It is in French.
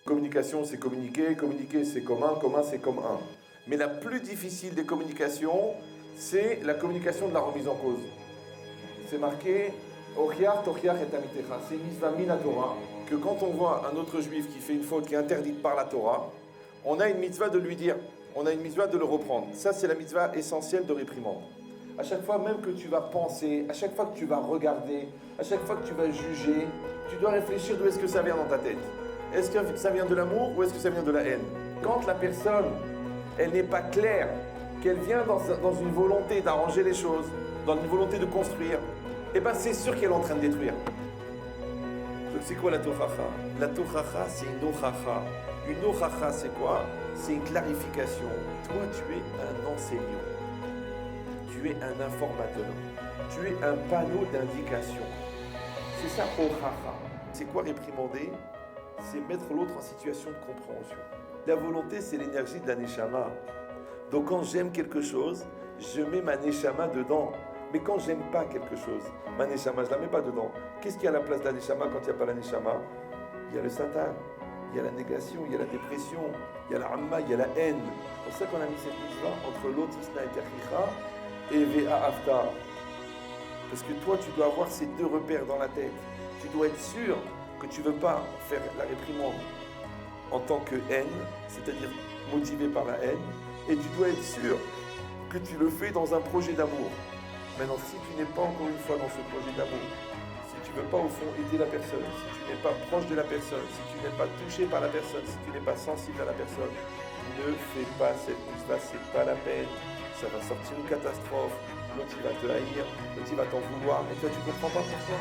Communication, c'est communiquer. Communiquer, c'est commun. Commun, c'est comme un. Mais la plus difficile des communications, c'est la communication de la remise en cause. C'est marqué Ochiar, Tochiar et Tamitecha. C'est mitzvah min Torah, que quand on voit un autre juif qui fait une faute qui est interdite par la Torah, on a une mitzvah de lui dire, on a une mitzvah de le reprendre. Ça, c'est la mitzvah essentielle de réprimande. À chaque fois, même que tu vas penser, à chaque fois que tu vas regarder, à chaque fois que tu vas juger, tu dois réfléchir d'où est-ce que ça vient dans ta tête. Est-ce que ça vient de l'amour ou est-ce que ça vient de la haine? Quand la personne, elle n'est pas claire, qu'elle vient dans une volonté d'arranger les choses, dans une volonté de construire, eh bien c'est sûr qu'elle est en train de détruire. Donc c'est quoi la tochacha? La tochacha, c'est une ochacha. Une ochacha, c'est quoi? C'est une clarification. Toi, tu es un enseignant. Tu es un informateur. Tu es un panneau d'indication. C'est ça, ochacha. C'est quoi réprimander? C'est mettre l'autre en situation de compréhension. La volonté, c'est l'énergie de la neshama. Donc quand j'aime quelque chose, je mets ma neshama dedans. Mais quand j'aime pas quelque chose, ma neshama, je la mets pas dedans. Qu'est-ce qu'il y a à la place de la neshama quand il n'y a pas la neshama? Il y a le satan, il y a la négation, il y a la dépression, il y a la amma, il y a la haine. C'est pour ça qu'on a mis cette mitzvah entre l'autisna et terchicha et vea afta. Parce que toi, tu dois avoir ces deux repères dans la tête. Tu dois être sûr que tu ne veux pas faire la réprimande en tant que haine, c'est-à-dire motivé par la haine, et tu dois être sûr que tu le fais dans un projet d'amour. Maintenant, si tu n'es pas encore une fois dans ce projet d'amour, si tu ne veux pas au fond aider la personne, si tu n'es pas proche de la personne, si tu n'es pas touché par la personne, si tu n'es pas sensible à la personne, ne fais pas cette mitzvah, c'est pas la peine. Ça va sortir une catastrophe, l'autre il va te haïr, l'autre il va t'en vouloir, et toi tu ne comprends pas pourquoi.